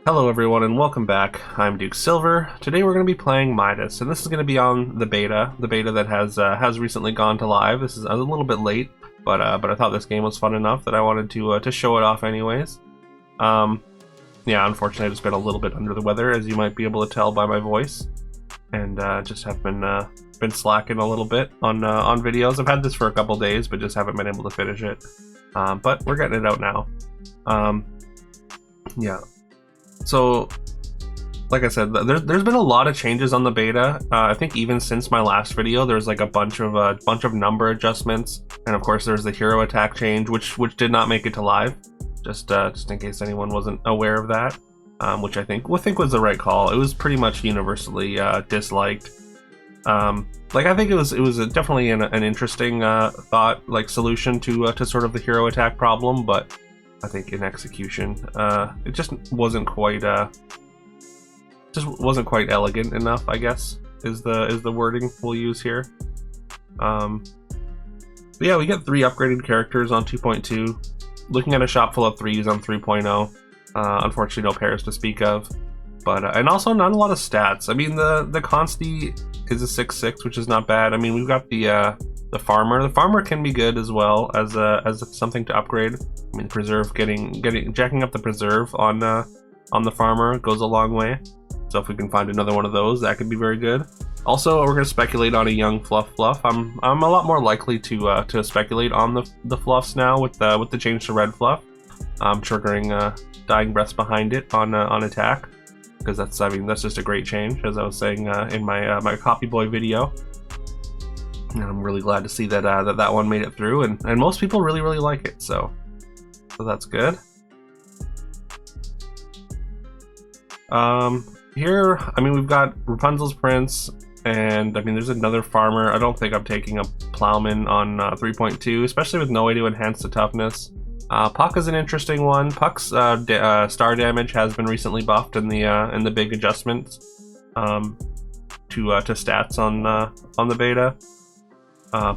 Hello everyone and welcome back. I'm Duke Silver. Today we're going to be playing Midas, and this is going to be on the beta that has recently gone to live. This is a little bit late, but I thought this game was fun enough that I wanted to show it off anyways. Yeah, unfortunately I've just been a little bit under the weather, as you might be able to tell by my voice, and just have been slacking a little bit on videos. I've had this for a couple days, but just haven't been able to finish it. But we're getting it out now. Yeah. So, like I said, there's been a lot of changes on the beta. I think even since my last video, there's like a bunch of number adjustments, and of course there's the hero attack change, which did not make it to live. Just in case anyone wasn't aware of that, which I think was the right call. It was pretty much universally disliked. I think it was definitely an interesting thought, like solution to sort of the hero attack problem, but I think in execution, it just wasn't quite elegant enough, I guess, is the wording we'll use here. But yeah, we get 3 upgraded characters on 2.2. Looking at a shop full of 3s on 3.0. Unfortunately, no pairs to speak of, but and also not a lot of stats. I mean, the Consti is a 6/6, which is not bad. I mean, we've got the farmer. The farmer can be good as well as something to upgrade. I mean, preserve jacking up the preserve on the farmer goes a long way. So if we can find another one of those, that could be very good. Also, we're going to speculate on a young fluff. I'm a lot more likely to speculate on the fluffs now with the change to red fluff, triggering dying breaths behind it on attack, because that's just a great change, as I was saying in my copy boy video. And I'm really glad to see that that one made it through, and most people really like it, so that's good. Here, I mean, we've got Rapunzel's Prince, and I mean, there's another farmer. I don't think I'm taking a plowman on 3.2, especially with no way to enhance the toughness. Puck is an interesting one. Puck's star damage has been recently buffed in the big adjustments to stats on the beta.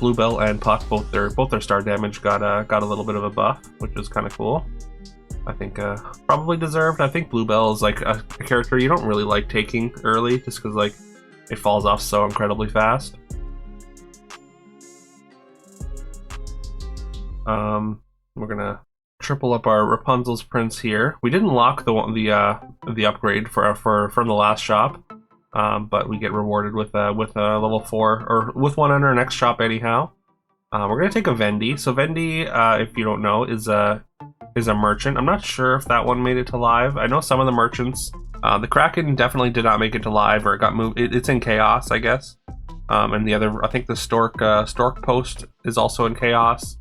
Bluebell and Puck, both their star damage got a little bit of a buff, which is kind of cool. I think probably deserved. I think Bluebell is like a character you don't really like taking early, just because like it falls off so incredibly fast. We're gonna triple up our Rapunzel's Prince here. We didn't lock the upgrade from the last shop. But we get rewarded with a level 4, or with one on our next shop anyhow. We're gonna take a Vendy. So Vendy, if you don't know, is a merchant. I'm not sure if that one made it to live. I know some of the merchants. The Kraken definitely did not make it to live, or it got moved. It's in Chaos, I guess. And the other, I think the Stork Post is also in Chaos.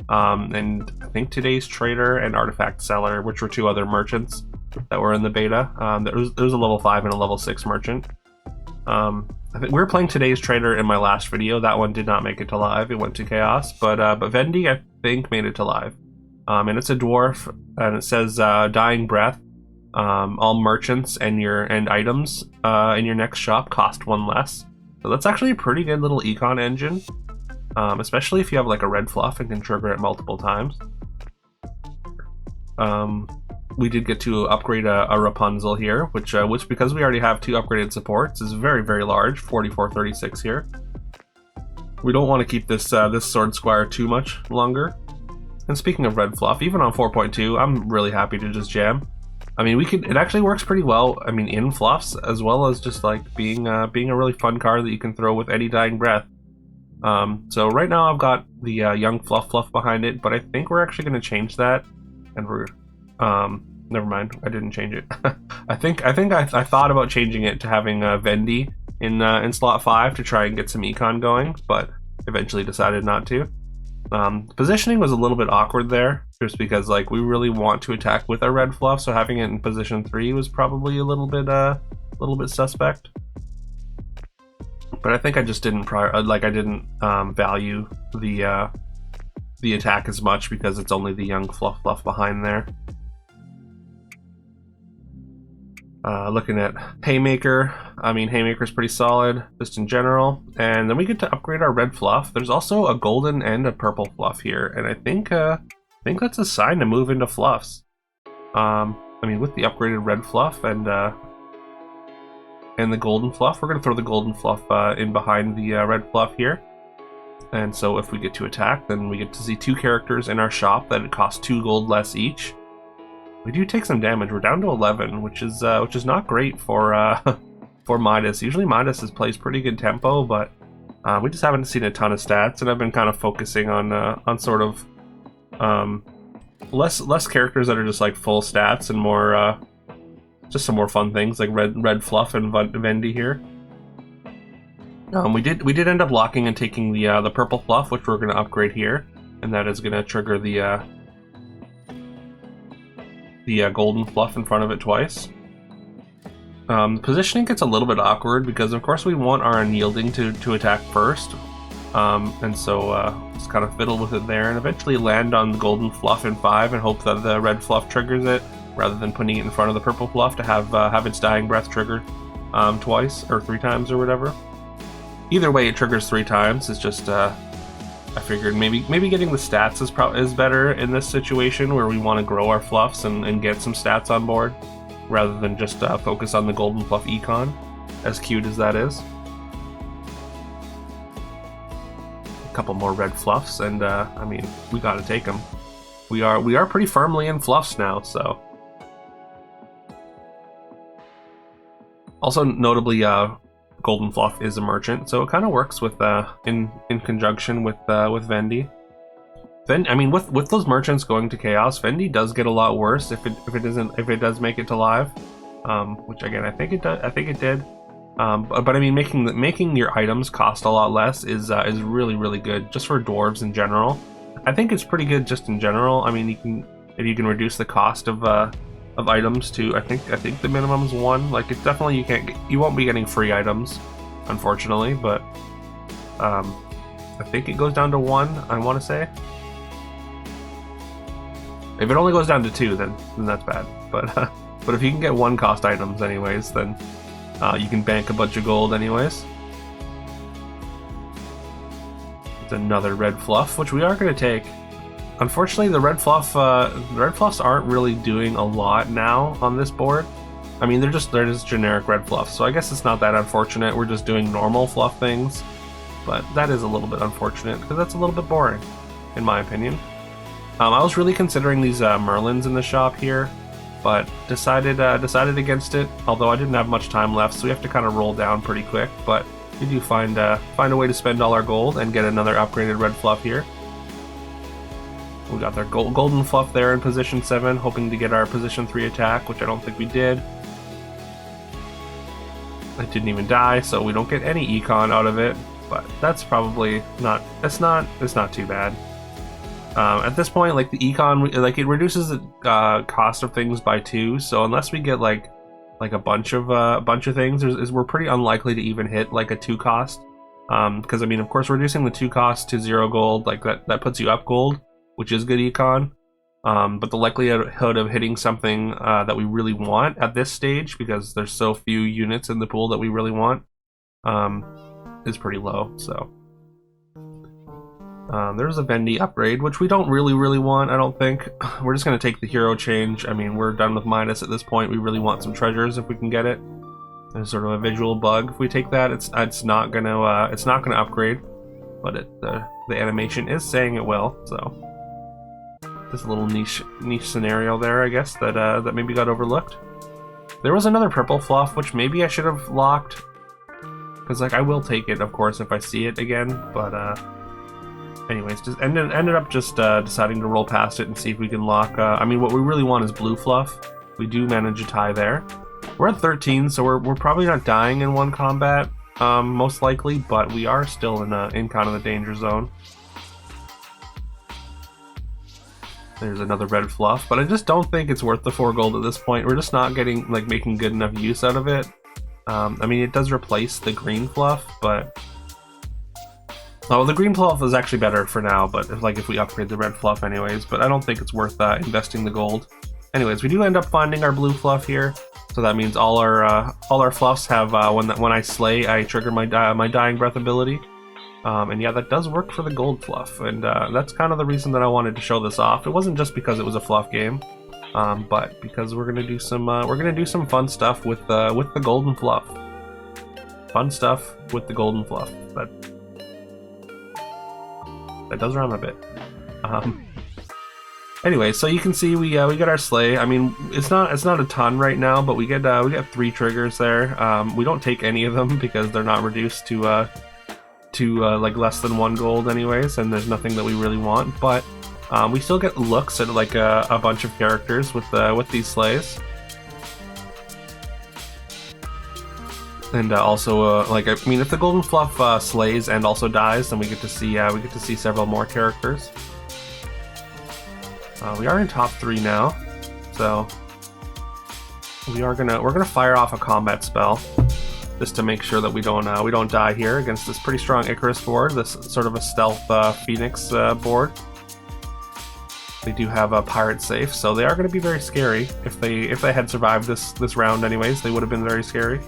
And I think Today's Trader and Artifact Seller, which were 2 other merchants that were in the beta. There was a level 5 and a level 6 merchant. I think we were playing Today's Trader in my last video. That one did not make it to live. It went to Chaos, but Vendy, I think, made it to live. And it's a dwarf, and it says Dying Breath. All merchants and items in your next shop cost 1 less. So that's actually a pretty good little econ engine, especially if you have like a red fluff and can trigger it multiple times. We did get to upgrade a Rapunzel here, which because we already have 2 upgraded supports, is very large, 4436 here. We don't want to keep this Sword Squire too much longer. And speaking of red fluff, even on 4.2, I'm really happy to just jam. I mean, it actually works pretty well. I mean, in fluffs, as well as just like being a really fun card that you can throw with any Dying Breath. So right now I've got the young fluff behind it, but I think we're actually going to change that, and we're never mind, I didn't change it. I think I thought about changing it to having Vendy in slot 5 to try and get some econ going, but eventually decided not to. Positioning was a little bit awkward there, just because like we really want to attack with our red fluff, so having it in position 3 was probably a little bit suspect. But I think I just didn't value the attack as much, because it's only the young fluff behind there. Looking at Haymaker, I mean, Haymaker's pretty solid, just in general. And then we get to upgrade our red fluff. There's also a golden and a purple fluff here, and I think that's a sign to move into fluffs. I mean, with the upgraded red fluff and the golden fluff, we're going to throw the golden fluff in behind the red fluff here. And so if we get to attack, then we get to see 2 characters in our shop that it costs 2 gold less each. We do take some damage. We're down to 11, which is not great for for Midas. Usually Midas plays pretty good tempo, but we just haven't seen a ton of stats, and I've been kind of focusing on sort of less characters that are just like full stats and more just some more fun things like red fluff and Vendy here. We did end up locking and taking the purple fluff, which we're going to upgrade here, and that is going to trigger the golden fluff in front of it twice. Positioning gets a little bit awkward because of course we want our unyielding to attack first, and so just kind of fiddle with it there and eventually land on the golden fluff in 5 and hope that the red fluff triggers it rather than putting it in front of the purple fluff to have its dying breath triggered twice or 3 times or whatever. Either way, it triggers 3 times. It's just I figured maybe getting the stats is better in this situation where we want to grow our fluffs and get some stats on board rather than just focus on the golden fluff econ, as cute as that is. A couple more red fluffs, and I mean, we got to take them. We are pretty firmly in fluffs now, so. Also, notably, golden fluff is a merchant, so it kind of works with in conjunction with Vendy. I mean, with those merchants going to chaos, Vendy does get a lot worse if it does make it to live, which again I think it did. But I mean, making your items cost a lot less is really good just for dwarves in general. I think it's pretty good just in general. I mean, if you can reduce the cost of items to I think the minimum is 1. Like, it's definitely you won't be getting free items, unfortunately, but I think it goes down to 1. I want to say. If it only goes down to 2, then that's bad. But if you can get 1 cost items anyways, then you can bank a bunch of gold anyways. It's another red fluff, which we are going to take. Unfortunately, the red fluffs aren't really doing a lot now on this board. I mean, they're just generic red fluffs, so I guess it's not that unfortunate. We're just doing normal fluff things, but that is a little bit unfortunate because that's a little bit boring, in my opinion. I was really considering these Merlins in the shop here, but decided against it. Although I didn't have much time left, so we have to kind of roll down pretty quick. But we do find a way to spend all our gold and get another upgraded red fluff here. We got their golden fluff there in position 7, hoping to get our position 3 attack, which I don't think we did. It didn't even die, so we don't get any econ out of it. But that's probably not. It's not too bad. At this point, like the econ, like it reduces the cost of things by 2. So unless we get like a bunch of things, we're pretty unlikely to even hit like a 2 cost. Because I mean, of course, reducing the 2 cost to 0 gold, like that puts you up gold, which is good econ. But the likelihood of hitting something that we really want at this stage, because there's so few units in the pool that we really want, is pretty low. So. There's a Vendy upgrade, which we don't really want, I don't think. We're just going to take the hero change. I mean, we're done with Midas at this point. We really want some treasures if we can get it. There's sort of a visual bug. If we take that, it's not gonna upgrade, but the animation is saying it will. So this little niche scenario there, I guess, that maybe got overlooked. There was another purple fluff, which maybe I should have locked, because like I will take it, of course, if I see it again, but anyways, just ended up just deciding to roll past it and see if we can lock. I mean, what we really want is blue fluff. We do manage a tie there. We're at 13, so we're probably not dying in one combat, most likely, but we are still in kind of the danger zone. There's another red fluff, but I just don't think it's worth the 4 gold at this point. We're just not making good enough use out of it. I mean, it does replace the green fluff, but the green fluff is actually better for now, but if we upgrade the red fluff anyways, but I don't think it's worth investing the gold. Anyways, we do end up finding our blue fluff here, so that means all our fluffs have when I slay, I trigger my dying breath ability, and yeah, that does work for the gold fluff, and that's kind of the reason that I wanted to show this off. It wasn't just because it was a fluff game. But because we're gonna do some fun stuff with the golden fluff. Fun stuff with the golden fluff. That does rhyme a bit. Anyway, so you can see we get our sleigh. I mean, it's not a ton right now, but we get 3 triggers there. We don't take any of them because they're not reduced to like less than 1 gold anyways, and there's nothing that we really want. But we still get looks at like a bunch of characters with these sleighs. And also, like, I mean, if the golden fluff slays and also dies, then we get to see several more characters. We are in top 3 now, so we're gonna fire off a combat spell just to make sure that we don't die here against this pretty strong Icarus board, this sort of a stealth Phoenix board. They do have a pirate safe, so they are going to be very scary. If they had survived this round, anyways, they would have been very scary.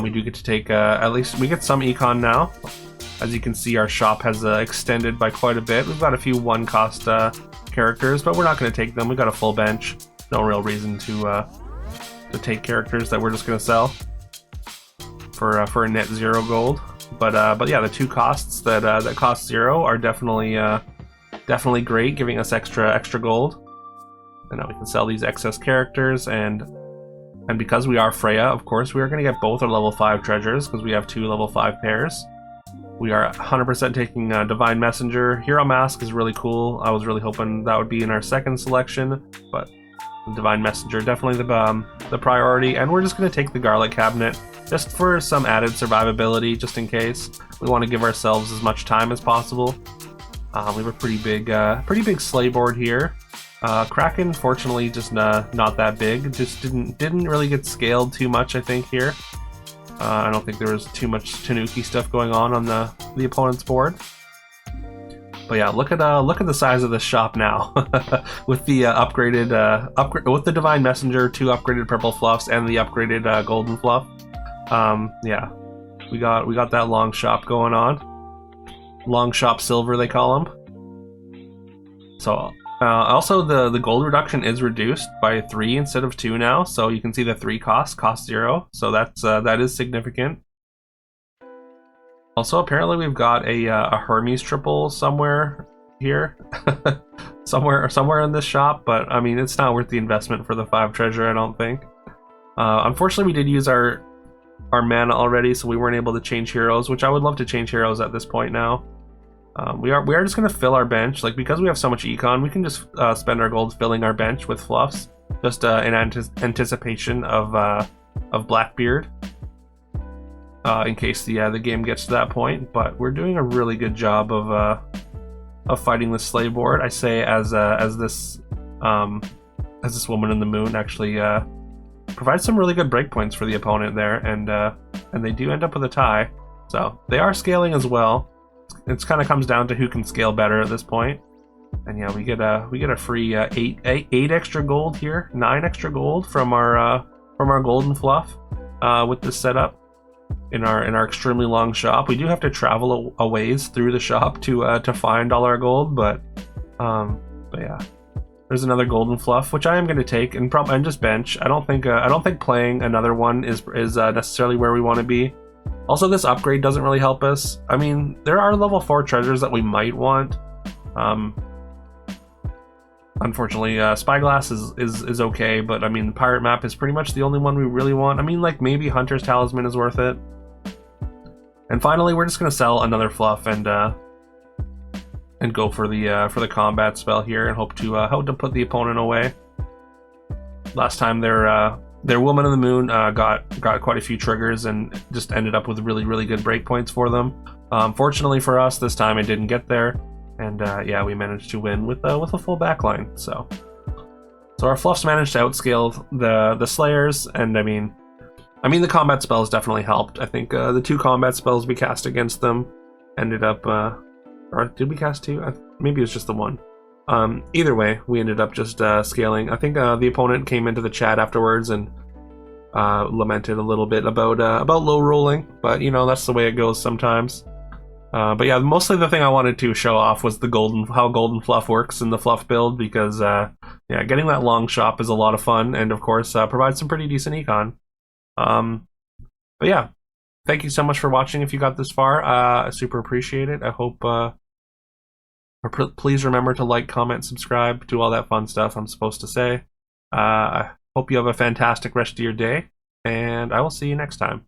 We do get to take at least we get some econ now. As you can see, our shop has extended by quite a bit. We've got a few 1-cost characters, but we're not going to take them. We've got a full bench. No real reason to take characters that we're just going to sell for a net 0 gold. But yeah, the 2 costs that cost 0 are definitely great, giving us extra gold. And now we can sell these excess characters, and because we are Freya, of course, we are going to get both our level 5 treasures because we have 2 level 5 pairs. We are 100% taking Divine Messenger. Hero Mask is really cool. I was really hoping that would be in our second selection, but Divine Messenger definitely the priority. And we're just going to take the Garlic Cabinet just for some added survivability, just in case. We want to give ourselves as much time as possible. We have a pretty big sleigh board here. Kraken, fortunately, just not that big. Just didn't really get scaled too much, I think, here. I don't think there was too much Tanuki stuff going on the opponent's board. But yeah, look at the size of this shop now, with the with the Divine Messenger, 2 upgraded purple fluffs, and the upgraded golden fluff. Yeah, we got that long shop going on. Long shop silver, they call them. So also the gold reduction is reduced by 3 instead of 2 now, so you can see the 3 cost 0, so that is significant. Also, apparently we've got a Hermes triple somewhere here, somewhere in this shop, but I mean, it's not worth the investment for the 5 treasure, I don't think. Unfortunately, we did use our mana already, so we weren't able to change heroes, which I would love to change heroes at this point now. We are just going to fill our bench, like, because we have so much econ, we can just spend our gold filling our bench with fluffs, just in anticipation of Blackbeard, in case the game gets to that point. But we're doing a really good job of fighting the sleigh board. I say as this woman in the moon actually provides some really good breakpoints for the opponent there, and they do end up with a tie. So they are scaling as well. It kind of comes down to who can scale better at this point. And yeah, we get a free 8 extra gold here, 9 extra gold from our golden fluff with this setup in our extremely long shop. We do have to travel a ways through the shop to find all our gold, but yeah, there's another golden fluff which I am going to take and just bench. I don't think playing another one is necessarily where we want to be. Also, this upgrade doesn't really help us. I mean, there are level 4 treasures that we might want. Unfortunately, Spyglass is okay, but I mean, the pirate map is pretty much the only one we really want. I mean, like, maybe Hunter's Talisman is worth it. And finally, we're just gonna sell another fluff and go for the combat spell here and hope to put the opponent away. Last time their Woman in the Moon got quite a few triggers and just ended up with really good breakpoints for them. Fortunately for us, this time it didn't get there, and yeah, we managed to win with a full backline. So our fluffs managed to outscale the Slayers, and I mean the combat spells definitely helped. I think the 2 combat spells we cast against them ended up, or did we cast 2? Maybe it was just the 1. Either way, we ended up just scaling. I think the opponent came into the chat afterwards and lamented a little bit about low rolling, but you know, that's the way it goes sometimes. But yeah, mostly the thing I wanted to show off was how golden fluff works in the fluff build, because Yeah, getting that long shop is a lot of fun, and of course provides some pretty decent econ. Um, but yeah, thank you so much for watching. If you got this far, I super appreciate it. I hope. Please remember to like, comment, subscribe, do all that fun stuff I'm supposed to say. I hope you have a fantastic rest of your day, and I will see you next time.